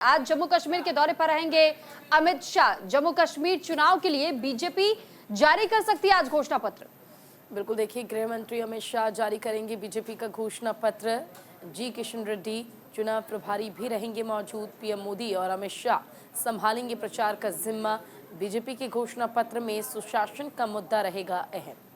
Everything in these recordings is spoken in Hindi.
आज जम्मू कश्मीर के दौरे पर रहेंगे अमित शाह। जम्मू कश्मीर चुनाव के लिए बीजेपी जारी कर सकती है आज घोषणा पत्र। बिल्कुल, देखिए, गृह मंत्री अमित शाह जारी करेंगे बीजेपी का घोषणा पत्र। जी किशन रेड्डी चुनाव प्रभारी भी रहेंगे मौजूद। पीएम मोदी और अमित शाह संभालेंगे प्रचार का जिम्मा। बीजेपी के घोषणा पत्र में सुशासन का मुद्दा रहेगा अहम।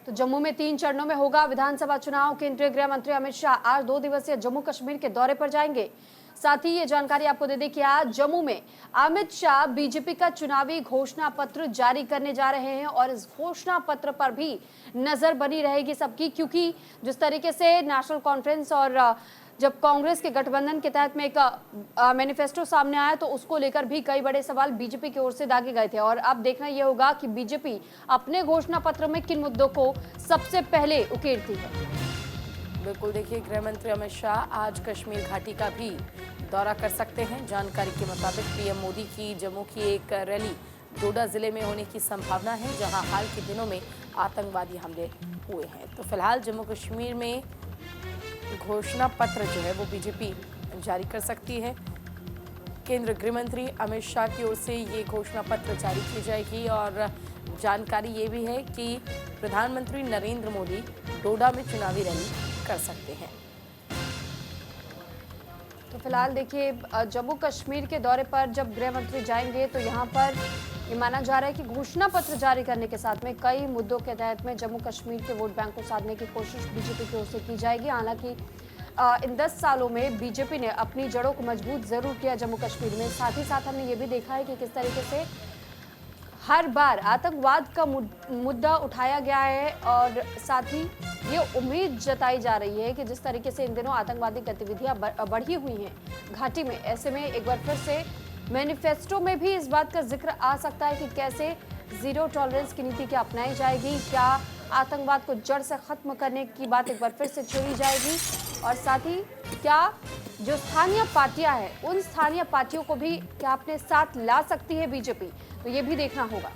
तो जम्मू में 3 चरणों में होगा विधानसभा चुनाव। केंद्रीय गृह मंत्री अमित शाह आज 2 दिवसीय जम्मू कश्मीर के दौरे पर जाएंगे। साथ ही ये जानकारी आपको दे दें कि आज जम्मू में अमित शाह बीजेपी का चुनावी घोषणा पत्र जारी करने जा रहे हैं और इस घोषणा पत्र पर भी नजर बनी रहेगी सबकी, क्योंकि जिस तरीके से नेशनल कॉन्फ्रेंस और जब कांग्रेस के गठबंधन के तहत में एक मैनिफेस्टो सामने आया तो उसको लेकर भी कई बड़े सवाल बीजेपी की ओर से दागे गए थे। और अब देखना यह होगा कि बीजेपी अपने घोषणा पत्र में किन मुद्दों को सबसे पहले उकेरती है। बिल्कुल, देखिए, गृह मंत्री अमित शाह आज कश्मीर घाटी का भी दौरा कर सकते हैं। जानकारी के मुताबिक पीएम मोदी की जम्मू की एक रैली डोडा जिले में होने की संभावना है, जहां हाल के दिनों में आतंकवादी हमले हुए हैं। तो फिलहाल जम्मू कश्मीर में घोषणा पत्र जो है वो बीजेपी जारी कर सकती है। केंद्रीय गृह मंत्री अमित शाह की ओर से ये घोषणा पत्र जारी की जाएगी और जानकारी ये भी है कि प्रधानमंत्री नरेंद्र मोदी डोडा में चुनावी रैली कर सकते हैं। तो फिलहाल देखिए, जम्मू कश्मीर के दौरे पर जब गृह मंत्री जाएंगे तो यहाँ पर ये माना जा रहा है कि घोषणा पत्र जारी करने के साथ में कई मुद्दों के तहत में जम्मू कश्मीर के वोट बैंक को साधने की कोशिश बीजेपी की ओर से की जाएगी। हालांकि इन 10 सालों में बीजेपी ने अपनी जड़ों को मजबूत जरूर किया जम्मू कश्मीर में। साथ ही साथ हमने ये भी देखा है कि किस तरीके से हर बार आतंकवाद का मुद्दा उठाया गया है और साथ ही ये उम्मीद जताई जा रही है कि जिस तरीके से इन दिनों आतंकवादी गतिविधियां बढ़ी हुई हैं घाटी में, ऐसे में एक बार फिर से मैनिफेस्टो में भी इस बात का जिक्र आ सकता है कि कैसे जीरो टॉलरेंस की नीति क्या अपनाई जाएगी, क्या आतंकवाद को जड़ से खत्म करने की बात एक बार फिर से छेड़ी जाएगी और साथ ही क्या जो स्थानीय पार्टियां हैं उन स्थानीय पार्टियों को भी क्या अपने साथ ला सकती है बीजेपी, तो ये भी देखना होगा।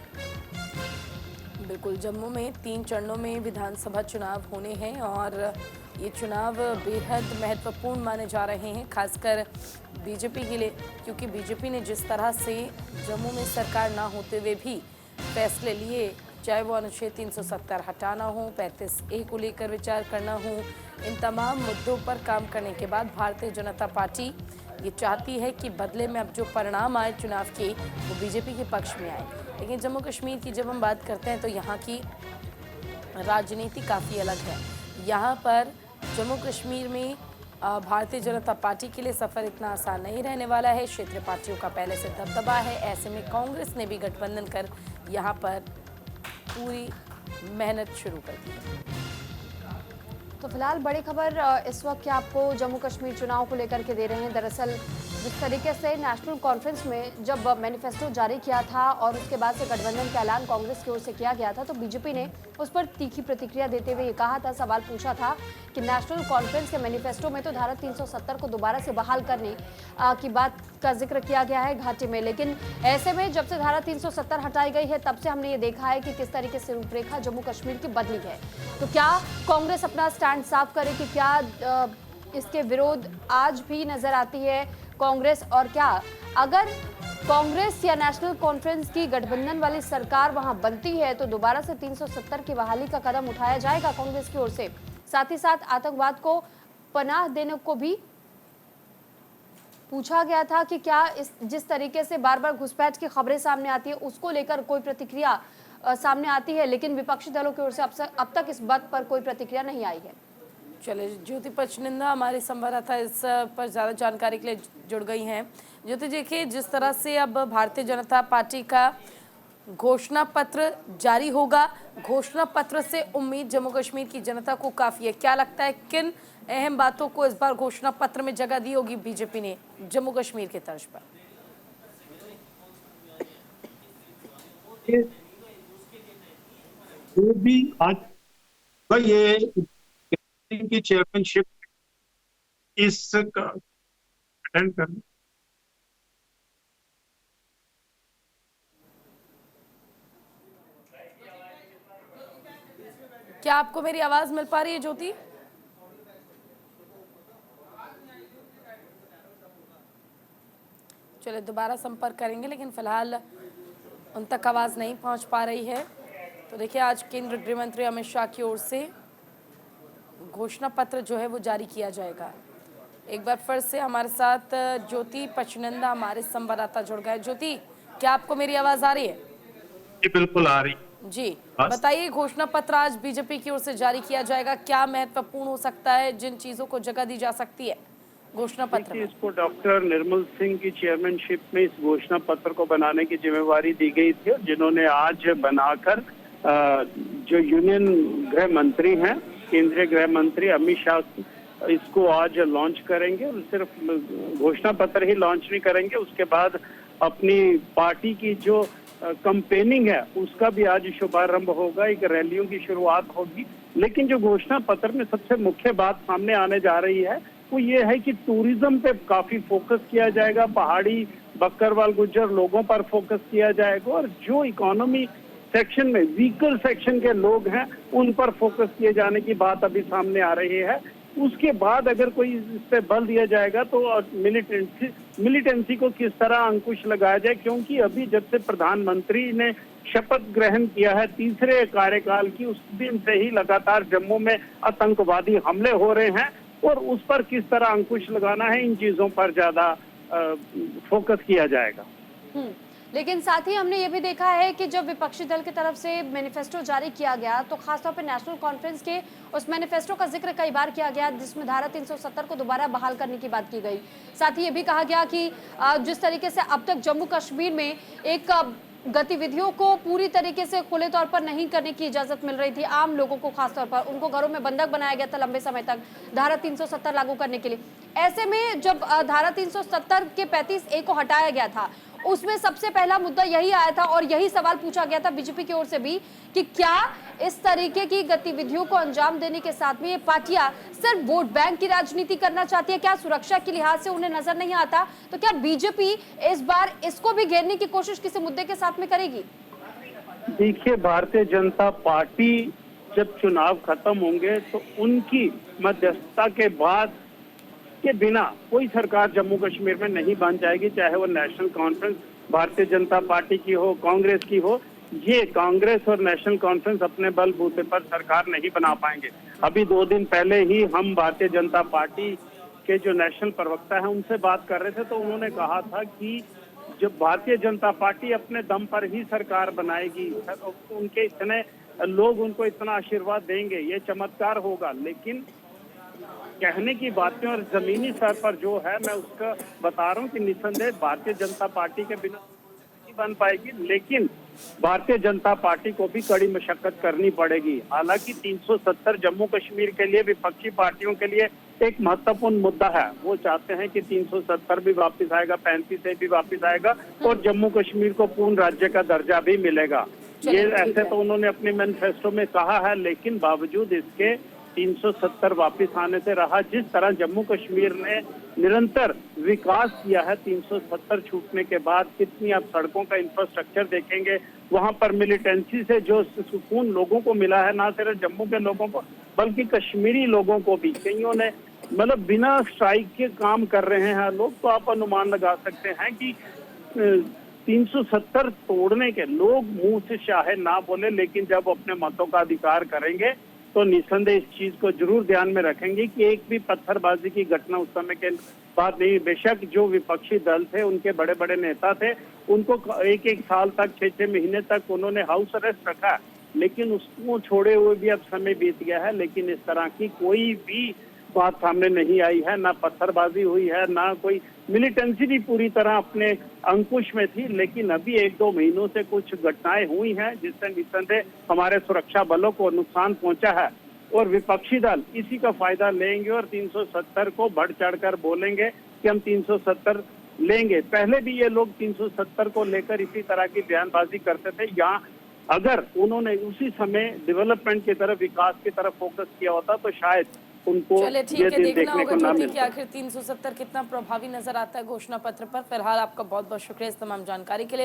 बिल्कुल, जम्मू में 3 चरणों में विधानसभा चुनाव होने हैं और ये चुनाव बेहद महत्वपूर्ण माने जा रहे हैं, खासकर बीजेपी के लिए, क्योंकि बीजेपी ने जिस तरह से जम्मू में सरकार ना होते हुए भी फैसले लिए, चाहे वो अनुच्छेद 370 हटाना हो, 35A को लेकर विचार करना हो, इन तमाम मुद्दों पर काम करने के बाद भारतीय जनता पार्टी ये चाहती है कि बदले में अब जो परिणाम आए चुनाव के वो बीजेपी के पक्ष में आए। लेकिन जम्मू कश्मीर की जब हम बात करते हैं तो यहाँ की राजनीति काफ़ी अलग है। यहाँ पर जम्मू कश्मीर में भारतीय जनता पार्टी के लिए सफ़र इतना आसान नहीं रहने वाला है। क्षेत्रीय पार्टियों का पहले से दबदबा है। ऐसे में कांग्रेस ने भी गठबंधन कर यहाँ पर पूरी मेहनत शुरू कर दी है। तो फिलहाल बड़ी खबर इस वक्त क्या आपको जम्मू कश्मीर चुनाव को लेकर के दे रहे हैं। दरअसल जिस तरीके से नेशनल कॉन्फ्रेंस में जब मैनिफेस्टो जारी किया था और उसके बाद से गठबंधन का ऐलान कांग्रेस की ओर से किया गया था तो बीजेपी ने उस पर तीखी प्रतिक्रिया देते हुए ये कहा था, सवाल पूछा था कि नेशनल कॉन्फ्रेंस के मैनिफेस्टो में तो धारा 370 को दोबारा से बहाल करने की बात का जिक्र किया गया है घाटी में, लेकिन ऐसे में जब से धारा 370 हटाई गई है तब से हमने ये देखा है कि किस तरीके से रूपरेखा जम्मू कश्मीर की बदली है। तो क्या कांग्रेस अपना स्टैंड साफ करे कि क्या इसके विरोध आज भी नजर आती है कांग्रेस, और क्या अगर कांग्रेस या नेशनल कॉन्फ्रेंस की गठबंधन वाली सरकार वहां बनती है तो दोबारा से 370 की बहाली का कदम उठाया जाएगा कांग्रेस की ओर से। साथ ही साथ आतंकवाद को पनाह देने को भी पूछा गया था कि क्या जिस तरीके से बार बार घुसपैठ की खबरें सामने आती है उसको लेकर कोई प्रतिक्रिया सामने आती है, लेकिन विपक्षी दलों की ओर से अब तक इस बात पर कोई प्रतिक्रिया नहीं आई है। चले, ज्योति पचनिंदा हमारे संवाददाता इस पर ज़्यादा जानकारी के लिए जुड़ गई हैं। ज्योति, देखिए, जिस तरह से अब भारतीय जनता पार्टी का घोषणा पत्र जारी होगा, घोषणा पत्र से उम्मीद जम्मू कश्मीर की जनता को काफ़ी है। क्या लगता है किन अहम बातों को इस बार घोषणा पत्र में जगह दी होगी बीजेपी ने जम्मू कश्मीर के तर्ज पर? वो भी आज ये की चेयरमैनशिप इस अटेंड करना। क्या आपको मेरी आवाज मिल पा रही है ज्योति? चलिए दोबारा संपर्क करेंगे, लेकिन फिलहाल उन तक आवाज़ नहीं पहुंच पा रही है। तो देखिए, आज केंद्रीय गृह मंत्री अमित शाह की ओर से घोषणा पत्र जो है वो जारी किया जाएगा। एक बार फिर से हमारे साथ ज्योति पचनंदा हमारे संवाददाता जुड़ गए। ज्योति, क्या आपको मेरी आवाज़ आ रही है? जी बिल्कुल आ रही। जी, बस। बताइए, घोषणा पत्र आज बीजेपी की ओर से जारी किया जाएगा, क्या महत्वपूर्ण हो सकता है, जिन चीज़ों को जगह दी जा सकती है घोषणा पत्र में? इसको डॉक्टर निर्मल सिंह की चेयरमैनशिप में इस घोषणा पत्र को बनाने की जिम्मेवारी दी गई थी, और जिन्होंने आज बनाकर जो यूनियन गृह मंत्री हैं, केंद्रीय गृह मंत्री अमित शाह इसको आज लॉन्च करेंगे। और सिर्फ घोषणा पत्र ही लॉन्च नहीं करेंगे, उसके बाद अपनी पार्टी की जो कंपेनिंग है उसका भी आज शुभारंभ होगा, एक रैलियों की शुरुआत होगी। लेकिन जो घोषणा पत्र में सबसे मुख्य बात सामने आने जा रही है वो ये है कि टूरिज्म पे काफी फोकस किया जाएगा, पहाड़ी बकरवाल गुज्जर लोगों पर फोकस किया जाएगा, और जो इकोनॉमी सेक्शन में वीकर सेक्शन के लोग हैं उन पर फोकस किए जाने की बात अभी सामने आ रही है। उसके बाद अगर कोई इस पे बल दिया जाएगा तो मिलिटेंसी को किस तरह अंकुश लगाया जाए, क्योंकि अभी जब से प्रधानमंत्री ने शपथ ग्रहण किया है तीसरे कार्यकाल की, उस दिन से ही लगातार जम्मू में आतंकवादी हमले हो रहे हैं, और उस पर किस तरह अंकुश लगाना है, इन चीजों पर ज्यादा फोकस किया जाएगा। लेकिन साथ ही हमने ये भी देखा है कि जब विपक्षी दल की तरफ से मैनिफेस्टो जारी किया गया तो खासतौर पर नेशनल कॉन्फ्रेंस के उस मैनिफेस्टो का जिक्र कई बार किया गया, जिसमें धारा 370 को दोबारा बहाल करने की बात की गई। साथ ही ये भी कहा गया कि जिस तरीके से अब तक जम्मू कश्मीर में एक गतिविधियों को पूरी तरीके से खुले तौर पर नहीं करने की इजाजत मिल रही थी, आम लोगों को खासतौर पर उनको घरों में बंधक बनाया गया था लंबे समय तक धारा 370 लागू करने के लिए। ऐसे में जब धारा 370 के 35A को हटाया गया था, उसमें सबसे पहला मुद्दा यही आया था और यही सवाल पूछा गया था बीजेपी की ओर से भी कि क्या इस तरीके की गतिविधियों को अंजाम देने के साथ में ये पार्टियां सिर्फ वोट बैंक की राजनीति करना चाहती है, क्या सुरक्षा के लिहाज से उन्हें नजर नहीं आता? तो क्या बीजेपी इस बार इसको भी घेरने की कोशिश किसी मुद्दे के साथ में करेगी? देखिए, भारतीय जनता पार्टी जब चुनाव खत्म होंगे तो उनकी मध्यस्थता के बाद के बिना कोई सरकार जम्मू कश्मीर में नहीं बन जाएगी, चाहे वो national conference Bharatiya Janata party की हो, कांग्रेस की हो। ये कांग्रेस और नेशनल कॉन्फ्रेंस अपने बलबूते पर सरकार नहीं बना पाएंगे। अभी 2 दिन पहले ही हम भारतीय जनता पार्टी के जो नेशनल प्रवक्ता हैं उनसे बात कर रहे थे, तो उन्होंने कहा था कि जब भारतीय जनता पार्टी अपने दम पर ही सरकार बनाएगी, उनके इतने लोग उनको इतना आशीर्वाद देंगे, ये चमत्कार होगा। लेकिन कहने की बातें और जमीनी स्तर पर जो है, मैं उसका बता रहा हूँ कि निस्संदेह भारतीय जनता पार्टी के बिना नहीं बन पाएगी, लेकिन भारतीय जनता पार्टी को भी कड़ी मशक्कत करनी पड़ेगी। हालांकि 370 जम्मू कश्मीर के लिए विपक्षी पार्टियों के लिए एक महत्वपूर्ण मुद्दा है। वो चाहते हैं कि 370 भी वापस आएगा, 35A भी वापस आएगा, और जम्मू कश्मीर को पूर्ण राज्य का दर्जा भी मिलेगा। ये ऐसे तो उन्होंने अपने मैनिफेस्टो में कहा है, लेकिन बावजूद इसके 370 वापस आने से रहा। जिस तरह जम्मू कश्मीर ने निरंतर विकास किया है 370 छूटने के बाद, कितनी आप सड़कों का इंफ्रास्ट्रक्चर देखेंगे, वहां पर मिलिटेंसी से जो सुकून लोगों को मिला है, ना सिर्फ जम्मू के लोगों को बल्कि कश्मीरी लोगों को भी, कईयों ने मतलब बिना स्ट्राइक के काम कर रहे हैं लोग, तो आप अनुमान लगा सकते हैं कि 370 तोड़ने के लोग मुंह से चाहे ना बोले, लेकिन जब अपने मतों का अधिकार करेंगे तो निस्संदेह इस चीज को जरूर ध्यान में रखेंगे कि एक भी पत्थरबाजी की घटना उस समय के बाद नहीं। बेशक जो विपक्षी दल थे, उनके बड़े बड़े नेता थे, उनको 1-1 साल तक, 6-6 महीने तक उन्होंने हाउस अरेस्ट रखा, लेकिन उसको छोड़े हुए भी अब समय बीत गया है। लेकिन इस तरह की कोई भी बात सामने नहीं आई है, ना पत्थरबाजी हुई है, ना कोई मिलिटेंसी भी पूरी तरह अपने अंकुश में थी। लेकिन अभी 1-2 महीनों से कुछ घटनाएं हुई हैं जिससे निस्संदेह हमारे सुरक्षा बलों को नुकसान पहुंचा है, और विपक्षी दल इसी का फायदा लेंगे और 370 को बढ़ चढ़कर बोलेंगे कि हम 370 लेंगे। पहले भी ये लोग 370 को लेकर इसी तरह की बयानबाजी करते थे। यहाँ अगर उन्होंने उसी समय डेवलपमेंट की तरफ, विकास की तरफ फोकस किया होता तो शायद उनको चलिए ठीक है, देखना होगा ज्योति कि आखिर 370 कितना प्रभावी नजर आता है घोषणा पत्र पर। फिलहाल आपका बहुत बहुत शुक्रिया इस तमाम जानकारी के लिए।